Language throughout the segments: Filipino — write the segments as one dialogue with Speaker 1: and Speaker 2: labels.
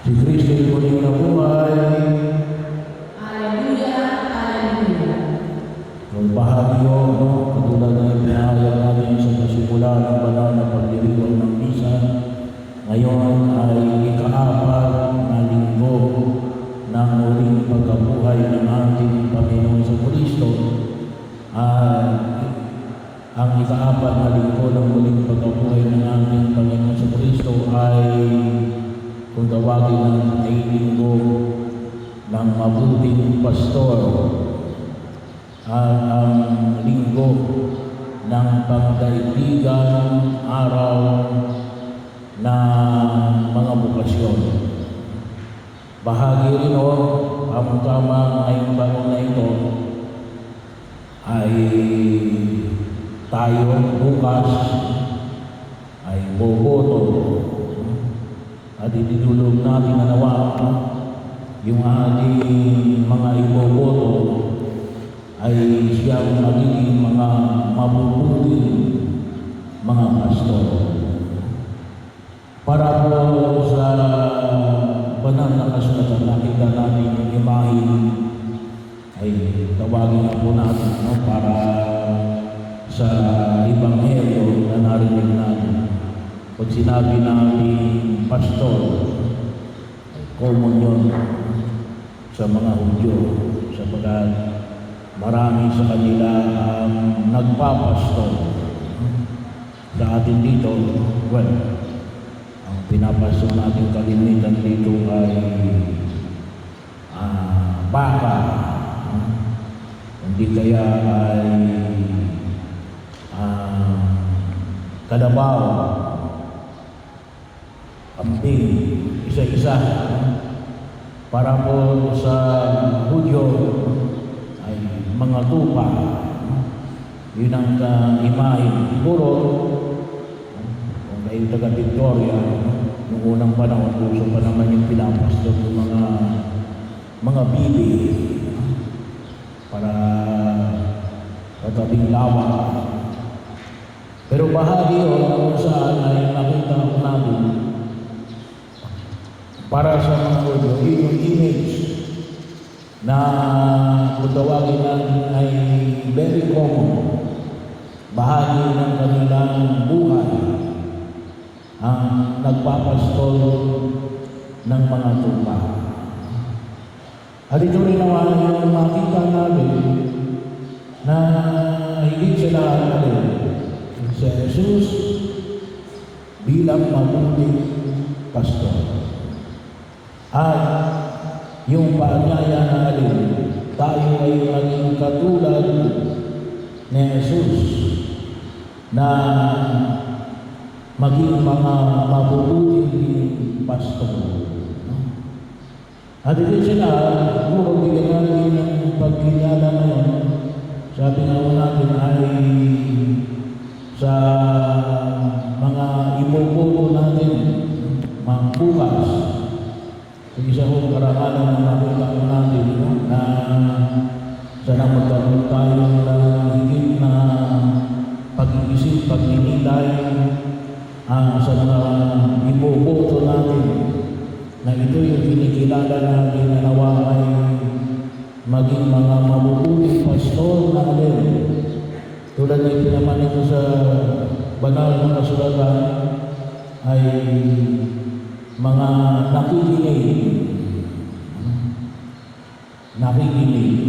Speaker 1: Si Kristo ay muling nabuhay.
Speaker 2: Hallelujah, hallelujah.
Speaker 1: Kung bahagi yun, katulad na ipinahayag natin sa kasimula ng banal na pagdiriwang ng misa, ngayon ay ika-apat na linggo ng muling pagkabuhay ng ating Panginoon sa Kristo. Ang ika-apat na linggo ng muling pagkabuhay ng ating Panginoon sa Kristo ay kung tawagin ng ay linggo ng mabuting pastor at ang linggo ng pagdaigdigan, araw na mga bukasyon. Bahagi rin ang tama ngayong bagong na ito ay tayo bukas ay boboto at itutulog natin na nawa yung ating mga iboboto ay siyang magiging mga mabubuting mga pastor. Para po sa banal na kasulatan, nakita natin yung imahe ay tawagin na po natin para sa Ebanghelyo na narinig natin. Pag sinabi natin pastor, common yun sa mga Hudyo sapagkat marami sa kanila ang nagpapastor. Sa atin dito, ang pinapastor natin kalimitan dito ay baka, hindi kaya ay kalabaw, kambing, isa-isa. Para po sa Hudyo ay mga tupa. Yun ang imahe. Siguro, kung kayo taga Victoria, noong unang panahon, puso pa naman yung pinapastor ng mga bibi para katabing lawa. Pero bahagi yun na kung saan ay nakita ko natin para sa mga Hudyo, yung image na kung tawagin natin ay very common. Bahagi ng kanilang buhay ang nagpapastol ng mga tupa. At ito rin naman yung makita namin na higit sa lahat si Jesus bilang mabuting pastor. At yung paanyaya natin, tayo ay maging katulad ni Jesus na maging mga mabubuting pastor. At ito sila, siguro bigyan natin ng pagkilala ngayon, sabi nga natin ay sa mga iboboto natin, mga bukas. Isa kong karangalan na nakita ko natin na sana magkaroon tayo ng higit na pag-iisip, pag-inilay sa mga iboboto natin na ito yung kinikilala natin na nawa ay maging mga mabubuting pastor natin. Tulad na ipinaman ito sa banal na kasulatan ay mga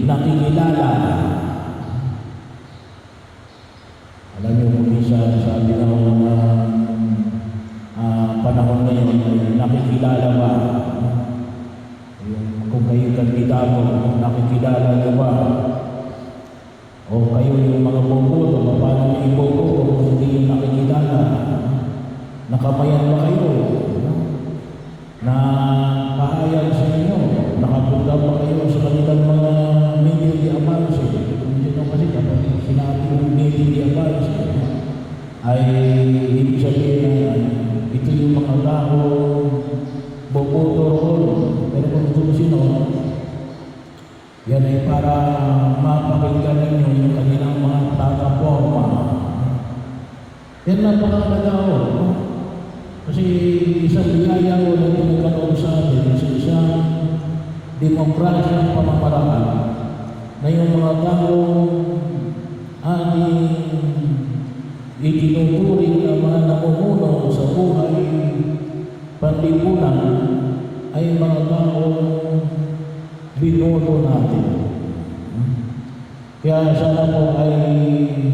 Speaker 1: nakikilala. Alam niyo kung minsan sabi na panahon ngayon ay nakikilala ba? Kung kayo kandidato, nakikilala niyo ba? O kayo yung mga boboto, paano yung iboboto kung hindi yung nakikilala? Nakamayan ba kayo? Na kahayag sa inyo, nakapunta ba kayo sa kanilang mga media advance? Hindi nyo kasi kapag sinabi yung media advance ay ibig sabihin na ito yung mga tao boboto roon. Pero kung ito sino, yan ay para mapakinggan ninyo yung kanilang mga plataforma. Yan napakalaga ho. Kasi isang biyaya ko na pinagkakaroon sa atin demokrasyang pamamaraan na yung mga taong ating itinuturing na mga namumuno sa buhay panlipunan ay mga taong binoto natin. Kaya sana po ay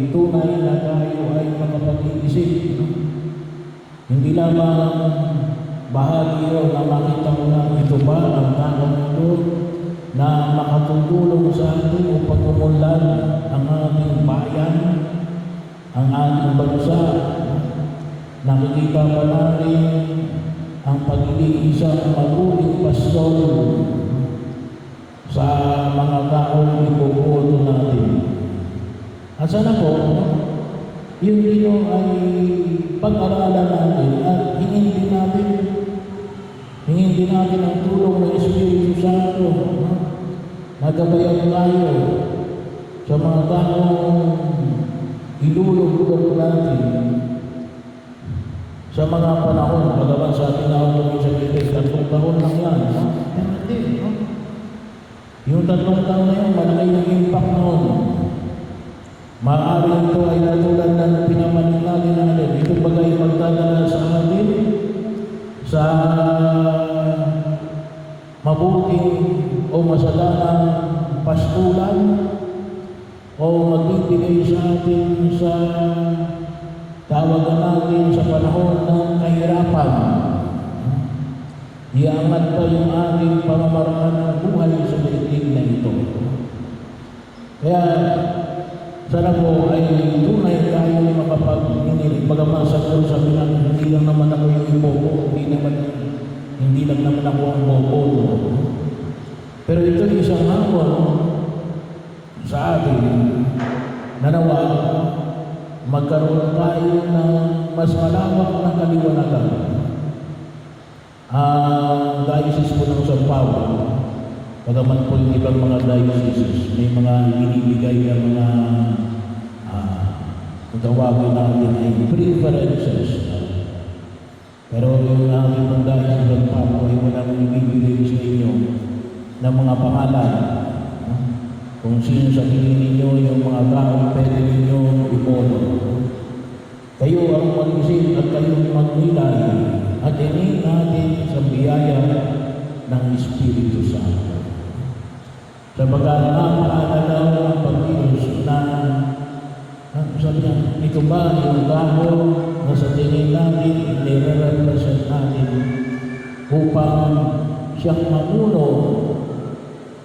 Speaker 1: tunay na tayo ay makapag-iisip. Hindi lamang bahagi yun na makita mo na ito ba ang taong ito na makatutulong sa atin upang umunlad ang ating bayan, ang ating bansa. Nakikita pa natin ang pagiging isang mabuting pastor sa mga taong ipoboto natin. At sana po, yung dito ay pag-aralan natin at hingin din natin ang tulong ng Espiritu Santo. Nagabayan tayo sa mga taong ilulog natin sa mga panahon. Pagawa sa atin na ako sa Pilipinas, 3 taon lang yan. Yung 3 taon na yun, malaki yung impact noon. Maaaring ito ay natulad ng pinamanin natin. Ito bagay magdadala sa atin sa mabuting o masaganang pastulan o magbibigay sa atin sa tawagan natin sa panahon ng kahirapan. Iangat pa yung ating pamamaraan ng buhay sa daigdig na ito. Kaya sana po ay tunay tayo makapag-inilig. Bagaman sa Diyos sabi natin, hindi lang naman ako yung ibobo, hindi lang naman ako ang bobo. Pero ito yung isang hamon sa atin na nawa magkaroon tayo ng mas malawak na kaliwanagan. Ang diocese po ng San Pablo, bagaman po yung ibang mga dioceses, may mga binibigay na mga kung tawagin natin ay preferences. Pero yung aming pong diocese ng San Pablo ay walang ibibigay sa inyo ng mga pangalan. Kung sino sa tingin ninyo yung mga taong pwede ninyo iboto. Kayo ang mag-isip at kayo magnilay at hingin natin sa biyaya ng Espiritu Santo. Sabagat napakalaw ang pag-ilos na sabi niya, ito ba yung tao na sa tingin natin, nire-represent natin upang siyang mamuno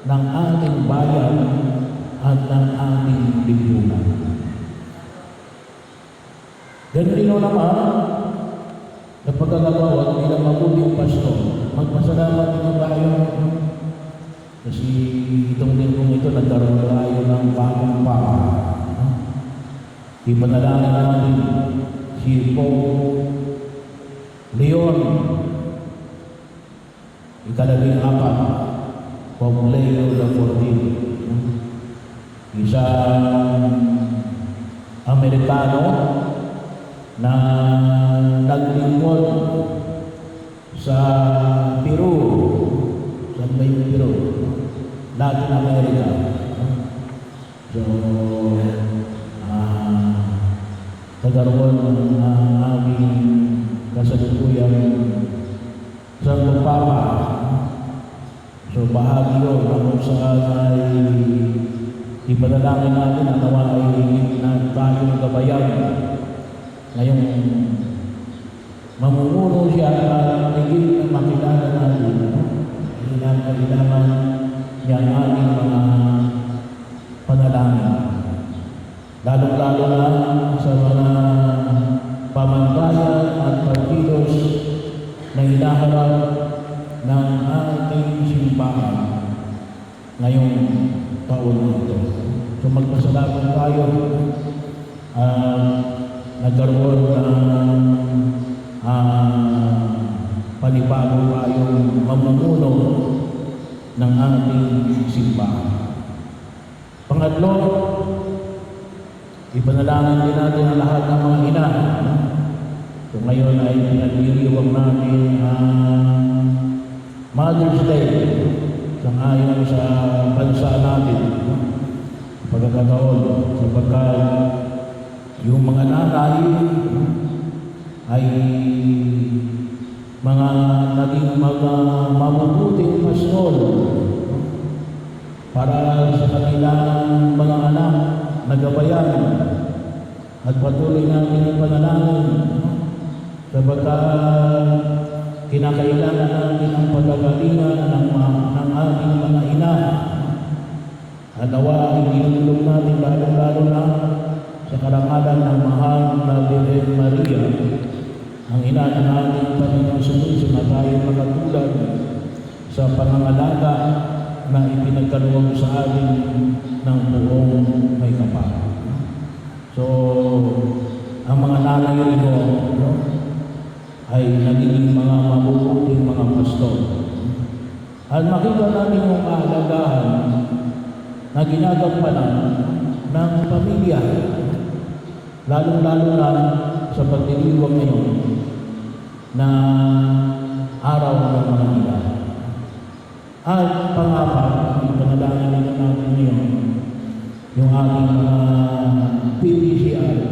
Speaker 1: ng ating bayan at ng ating lipunan. Ganun din naman, na pagkagagawa bilang mabuting pastor, magpasalamat din tayo kasi itong lingkong ito nagkaroon tayo ng bagong papa. Ipanalangin natin si Pope Leon, ika-14, Pope Leo XIV, isang Amerikano na naglingkod sa Peru. Saan ba yung Peru? Latin America. So, nagkaroon ng aming kasalukuyang Santo Papa. So, bahagi yun na kung saan ay ipanalangin natin ang nawa ay na tayong gabayan. Ngayong mamumuno siya at higit na makilala natin. Kailangan niya ang ating mga panalangin. Lalo-lalo na sa mga pamantayan at pagkilos na hinaharap ng ating simbahan ngayong taon ito. So magpasalamat tayo nagkaroon ng panibago tayong mamumuno ng ating simbahan. Pangatlo, ipanalangin din natin ang lahat ng mga ina. So ngayon ay pinagdiriwang natin ang Mother's Day sa sangayon sa bansa natin, pagkakataon, sapagkat yung mga nanay ay mga naging mga mabubuting pastor para sa kanilang mga anak na gabayan at patuloy natin yung panalangin sapagkat kinakailangan natin ang pagkakalinga ng ating mga ina at nawa inulong natin lalo na sa karangalan ng mahal na Birhen Maria, ang ina ng ating Panginoon Jesucristo na tayo makatulad sa pangangalaga na ipinagkaloob sa atin ng buong may kapal. So, ang mga nanay ito ay nagiging mga mabubuting mga pastor. At makita natin yung kahalagahan na ginagampanan ng pamilya, lalong-lalo na sa pagdiriwang ngayon na araw ng mga ina. At pangapat, ipanalangin nila natin ngayon yung ating mga PDCRP,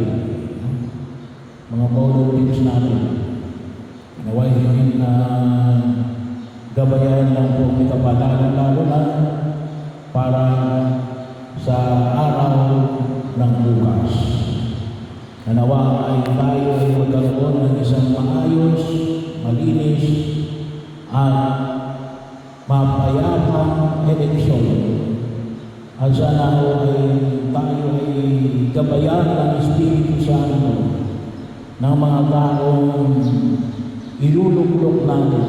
Speaker 1: mga volunteers natin. Naway hindi na gabayan ng publika pa, lalo na para sa araw ng bukas. Nanawa ay tayo ay magkaroon ng isang maayos, malinis, at mapayapang eleksyon. At sana ay tayo ay gabayan ng Espiritu Santo ng mga taong iluluklok natin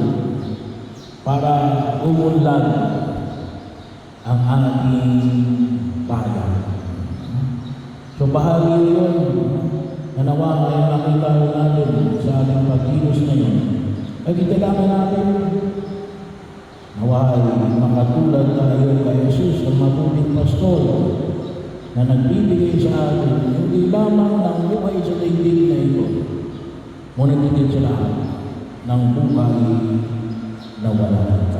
Speaker 1: para umunlad ang ating bayan. So bahagi yun, nanawa ay makita natin sa ating pagkilos ngayon. Ay kitalaman natin, nawa ay makatulad tayo kay Jesus, ang mabuting pastor na nagbibigay sa atin, hindi lamang ng buhay sa daigdig na ito, ngunit higit sa lahat ng buhay na walang